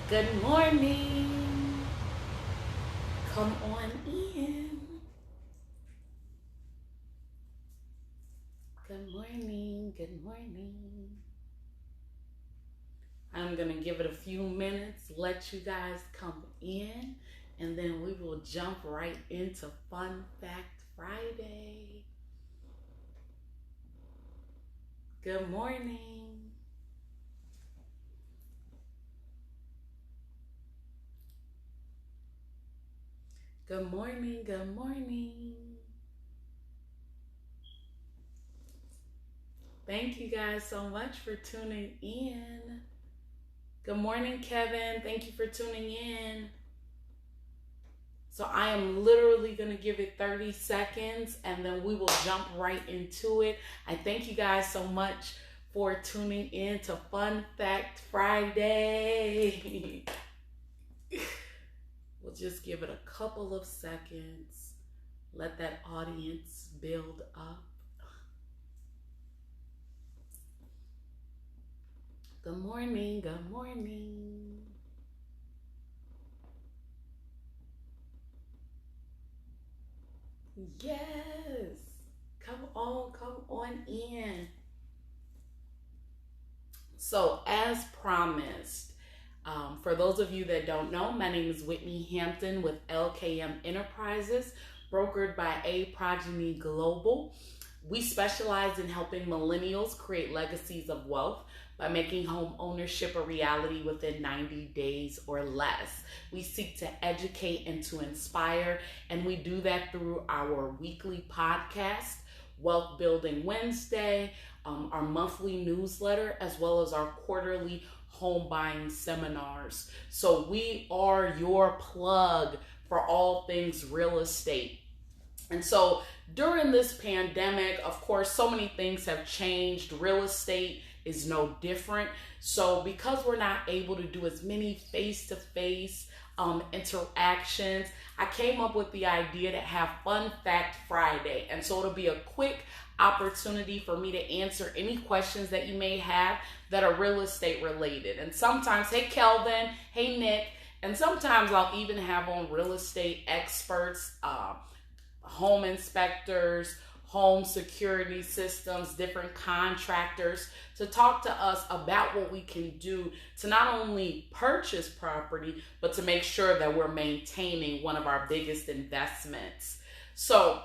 Good morning. Come on in. Good morning. Good morning. I'm going to give it a few minutes, let you guys come in, and then we will jump right into Fun Fact Friday. Good morning. Good morning. Good morning. Thank you guys so much for tuning in. Good morning, Kevin. Thank you for tuning in. So I am literally going to give it 30 seconds and then we will jump right into it. I thank you guys so much for tuning in to Fun Fact Friday. We'll just give it a couple of seconds. Let that audience build up. Good morning. Good morning. Yes. Come on in. So, as promised, for those of you that don't know, my name is Whitney Hampton with LKM Enterprises, brokered by A Progeny Global. We specialize in helping millennials create legacies of wealth by making home ownership a reality within 90 days or less. We seek to educate and to inspire, and we do that through our weekly podcast, Wealth Building Wednesday, our monthly newsletter, as well as our quarterly home buying seminars. So we are your plug for all things real estate. And so during this pandemic, of course, so many things have changed. Real estate is no different. So because we're not able to do as many face-to-face interactions, I came up with the idea to have Fun Fact Friday. And so it'll be a quick opportunity for me to answer any questions that you may have that are real estate related. And sometimes, hey Kelvin, hey Nick, and sometimes I'll even have on real estate experts, home inspectors, home security systems, different contractors to talk to us about what we can do to not only purchase property, but to make sure that we're maintaining one of our biggest investments. So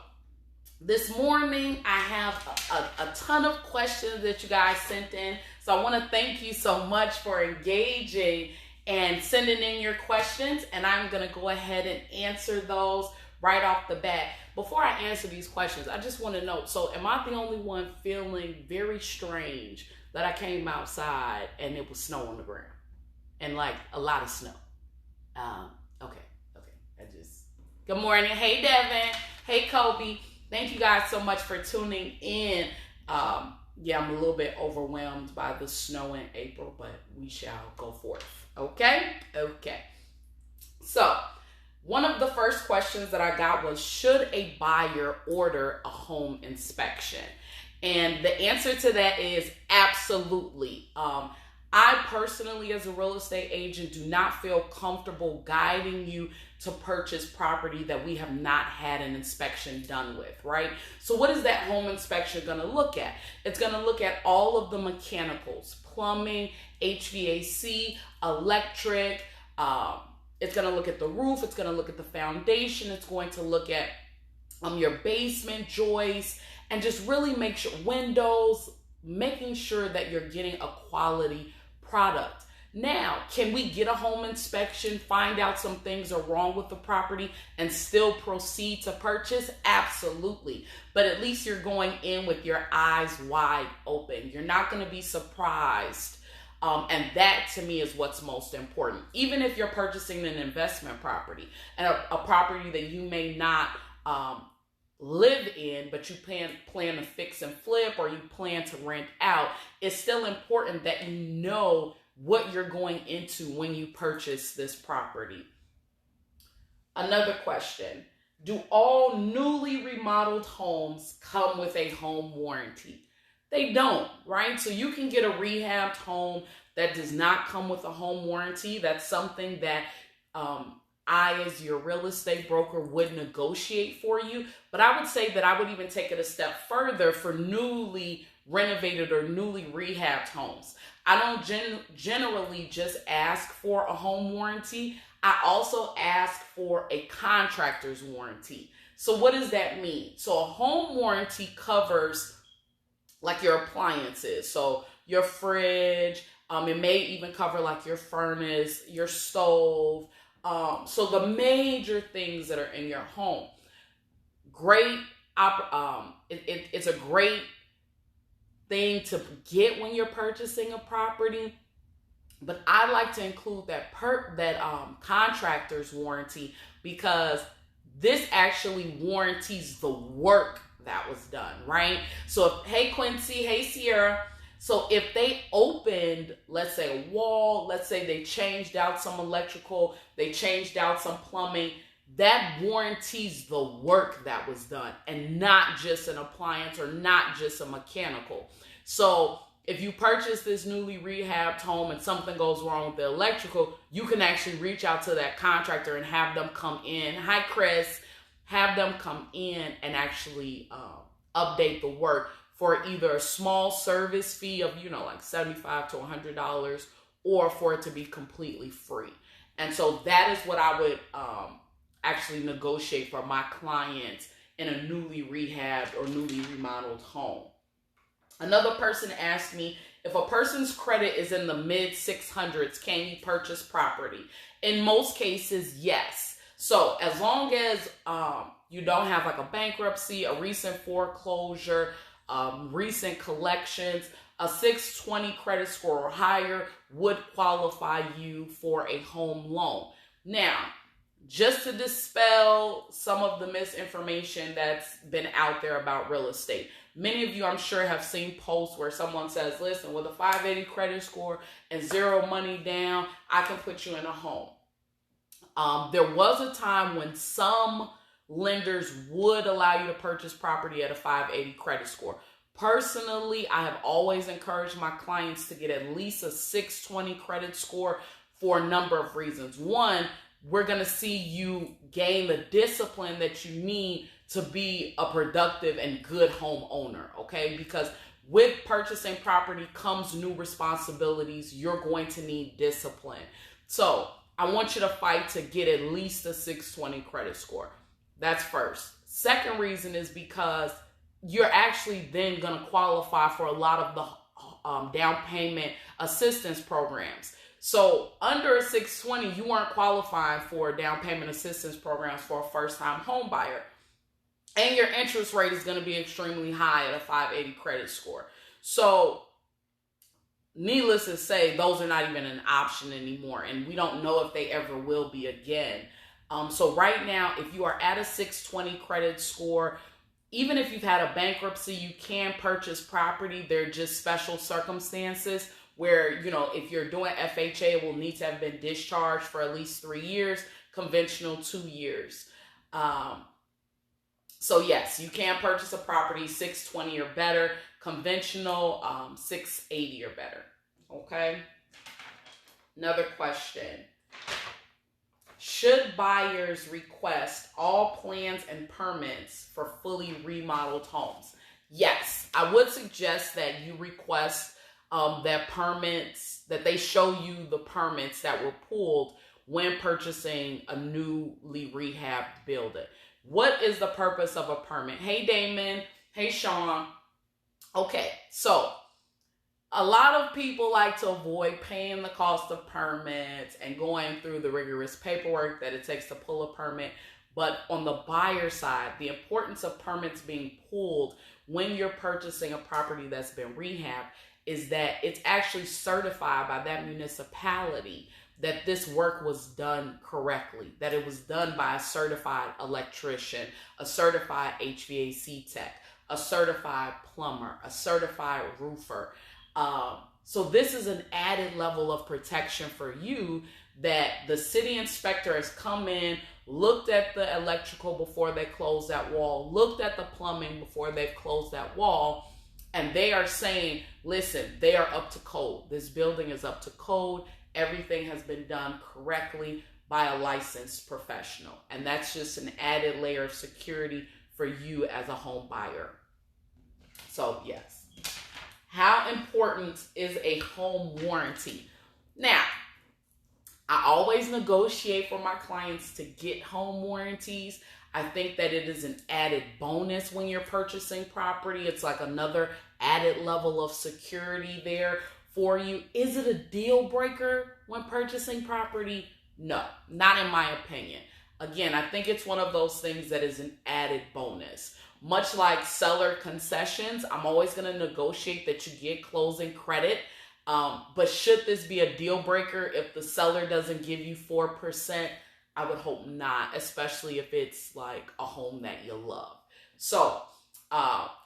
this morning, I have a ton of questions that you guys sent in. So I want to thank you so much for engaging and sending in your questions. And I'm going to go ahead and answer those right off the bat. Before I answer these questions, I just want to know, so am I the only one feeling very strange that I came outside and it was snow on the ground? And like a lot of snow. Okay. Good morning. Hey, Devin. Hey, Kobe. Thank you guys so much for tuning in. Yeah, I'm a little bit overwhelmed by the snow in April, but we shall go forth. Okay. So, one of the first questions that I got was, should a buyer order a home inspection? And the answer to that is absolutely. I personally, as a real estate agent, do not feel comfortable guiding you to purchase property that we have not had an inspection done with, right? So what is that home inspection going to look at? It's going to look at all of the mechanicals, plumbing, HVAC, electric. It's going to look at the roof. It's going to look at the foundation. It's going to look at your basement joists and just really make sure, windows, making sure that you're getting a quality product. Now, can we get a home inspection, find out some things are wrong with the property, and still proceed to purchase? Absolutely. But at least you're going in with your eyes wide open. You're not going to be surprised. And that, to me, is what's most important. Even if you're purchasing an investment property, and a property that you may not live in, but you plan to fix and flip, or you plan to rent out, it's still important that you know what you're going into when you purchase this property. Another question: do all newly remodeled homes come with a home warranty? They don't, right? So you can get a rehabbed home that does not come with a home warranty. That's something that I, as your real estate broker, would negotiate for you. But I would say that I would even take it a step further for newly renovated or newly rehabbed homes. I don't generally just ask for a home warranty. I also ask for a contractor's warranty. So what does that mean? So a home warranty covers like your appliances. So your fridge, it may even cover like your furnace, your stove. So the major things that are in your home. Great, it's a great thing to get when you're purchasing a property. But I like to include that contractor's warranty, because this actually warranties the work that was done, right? So if, hey Quincy, hey Sierra, so if they opened, let's say a wall, let's say they changed out some electrical, they changed out some plumbing, that warranties the work that was done and not just an appliance or not just a mechanical. So if you purchase this newly rehabbed home and something goes wrong with the electrical, you can actually reach out to that contractor and have them come in. Hi, Chris. Have them come in and actually update the work for either a small service fee of, like $75 to $100, or for it to be completely free. And so that is what I would actually negotiate for my clients in a newly rehabbed or newly remodeled home. Another person asked me, if a person's credit is in the mid 600s, can you purchase property? In most cases, yes. So as long as you don't have like a bankruptcy, a recent foreclosure, recent collections, a 620 credit score or higher would qualify you for a home loan. Now, just to dispel some of the misinformation that's been out there about real estate. Many of you, I'm sure, have seen posts where someone says, listen, with a 580 credit score and zero money down, I can put you in a home. There was a time when some lenders would allow you to purchase property at a 580 credit score. Personally, I have always encouraged my clients to get at least a 620 credit score for a number of reasons. One, we're going to see you gain the discipline that you need to be a productive and good homeowner, okay? Because with purchasing property comes new responsibilities. You're going to need discipline. So I want you to fight to get at least a 620 credit score. That's first. Second reason is because you're actually then going to qualify for a lot of the down payment assistance programs. So under a 620, you weren't qualifying for down payment assistance programs for a first-time home buyer. And your interest rate is going to be extremely high at a 580 credit score. So needless to say, those are not even an option anymore. And we don't know if they ever will be again. So right now, if you are at a 620 credit score, even if you've had a bankruptcy, you can purchase property. There are just special circumstances where, if you're doing FHA, it will need to have been discharged for at least 3 years, conventional 2 years. So yes, you can purchase a property 620 or better, conventional 680 or better. Okay. Another question. Should buyers request all plans and permits for fully remodeled homes? Yes, I would suggest that you request that they show you the permits that were pulled when purchasing a newly rehabbed building. What is the purpose of a permit? Hey, Damon. Hey, Sean. Okay, so a lot of people like to avoid paying the cost of permits and going through the rigorous paperwork that it takes to pull a permit. But on the buyer side, the importance of permits being pulled when you're purchasing a property that's been rehabbed is that it's actually certified by that municipality that this work was done correctly, that it was done by a certified electrician, a certified HVAC tech, a certified plumber, a certified roofer. So this is an added level of protection for you, that the city inspector has come in, looked at the electrical before they closed that wall, looked at the plumbing before they've closed that wall, And they are saying, listen, they are up to code. This building is up to code. Everything has been done correctly by a licensed professional. And that's just an added layer of security for you as a home buyer. So yes. How important is a home warranty? Now, I always negotiate for my clients to get home warranties. I think that it is an added bonus when you're purchasing property. It's like another added level of security there for you. Is it a deal breaker when purchasing property? No, not in my opinion. Again, I think it's one of those things that is an added bonus. Much like seller concessions, I'm always going to negotiate that you get closing credit. But should this be a deal breaker if the seller doesn't give you 4%? I would hope not, especially if it's like a home that you love. So,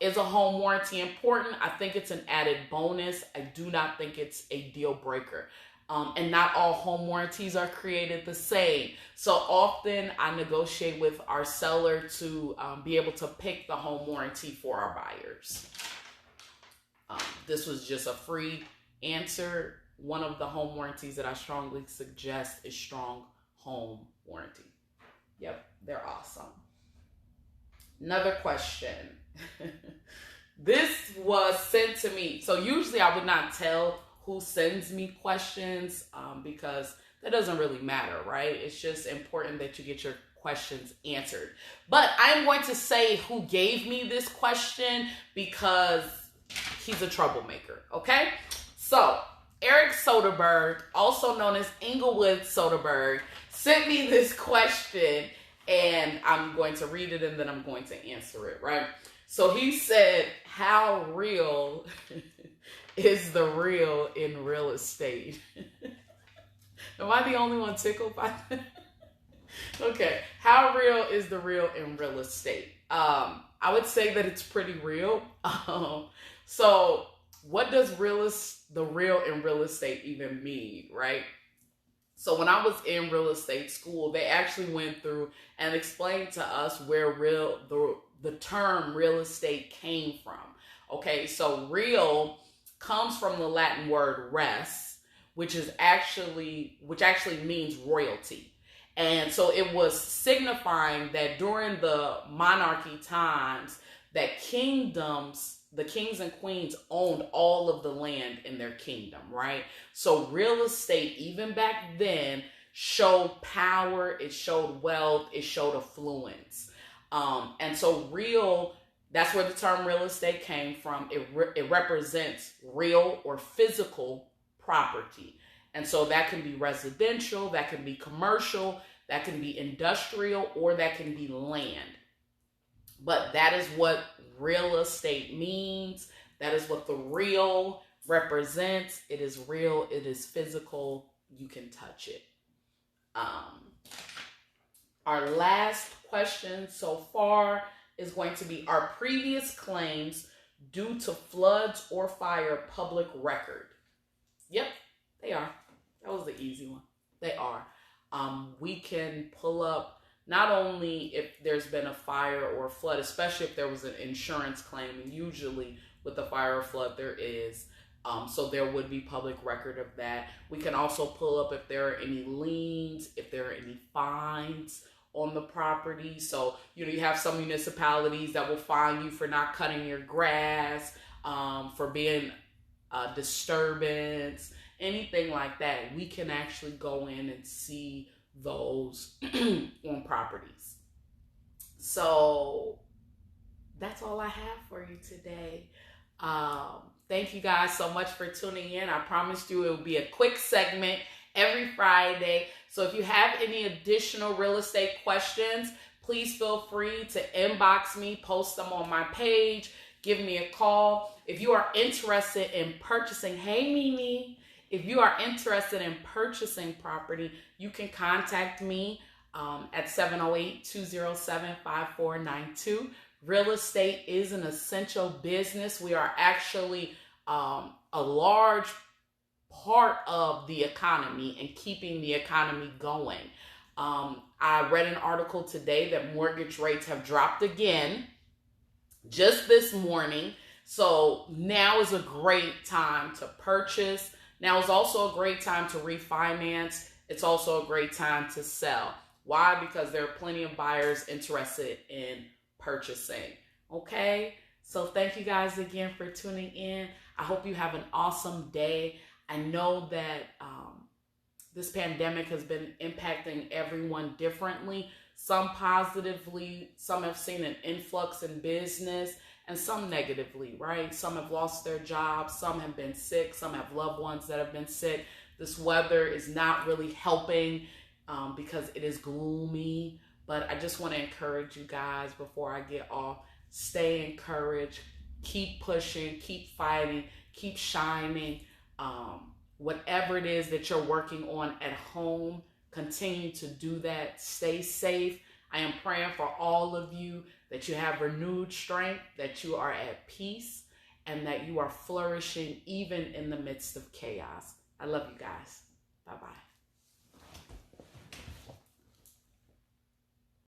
is a home warranty important? I think it's an added bonus. I do not think it's a deal breaker. And not all home warranties are created the same. So often I negotiate with our seller to be able to pick the home warranty for our buyers. This was just a free answer. One of the home warranties that I strongly suggest is Strong Home Warranty. Yep, they're awesome. Another question. This was sent to me. So usually I would not tell who sends me questions because that doesn't really matter, right? It's just important that you get your questions answered. But I'm going to say who gave me this question because he's a troublemaker, okay? So Eric Soderberg, also known as Inglewood Soderberg, sent me this question, and I'm going to read it and then I'm going to answer it, right? So he said, how real is the real in real estate? Am I the only one tickled by that? Okay, how real is the real in real estate? I would say that it's pretty real. So what does the real in real estate even mean, right? So when I was in real estate school, they actually went through and explained to us where the term real estate came from. Okay, so real comes from the Latin word res, which actually means royalty. And so it was signifying that during the monarchy times that the kings and queens owned all of the land in their kingdom, right? So real estate, even back then, showed power, it showed wealth, it showed affluence. And so that's where the term real estate came from. It represents real or physical property. And so that can be residential, that can be commercial, that can be industrial, or that can be land. But that is what real estate means. That is what the real represents. It is real, it is physical, you can touch it. Our last question so far is going to be, are previous claims due to floods or fire public record? Yep, they are. That was the easy one. They are. We can pull up not only if there's been a fire or a flood, especially if there was an insurance claim, and usually with the fire or flood there is. So there would be public record of that. We can also pull up if there are any liens, if there are any fines on the property. So, you have some municipalities that will fine you for not cutting your grass, for being a disturbance, anything like that. We can actually go in and see those on properties. So that's all I have for you today. Thank you guys so much for tuning in. I promised you it would be a quick segment every Friday. So if you have any additional real estate questions, please feel free to inbox me, post them on my page, give me a call. If you are interested in purchasing, hey Mimi, if you are interested in purchasing property, you can contact me at 708-207-5492. Real estate is an essential business. We are actually a large part of the economy and keeping the economy going. I read an article today that mortgage rates have dropped again just this morning. So now is a great time to purchase. Now is also a great time to refinance. It's also a great time to sell. Why? Because there are plenty of buyers interested in purchasing. Okay? So thank you guys again for tuning in. I hope you have an awesome day. I know that this pandemic has been impacting everyone differently. Some positively, some have seen an influx in business, and some negatively, right? Some have lost their jobs, some have been sick, some have loved ones that have been sick. This weather is not really helping because it is gloomy. But I just want to encourage you guys before I get off, stay encouraged, keep pushing, keep fighting, keep shining. Whatever it is that you're working on at home, continue to do that. Stay safe. I am praying for all of you that you have renewed strength, that you are at peace, and that you are flourishing even in the midst of chaos. I love you guys.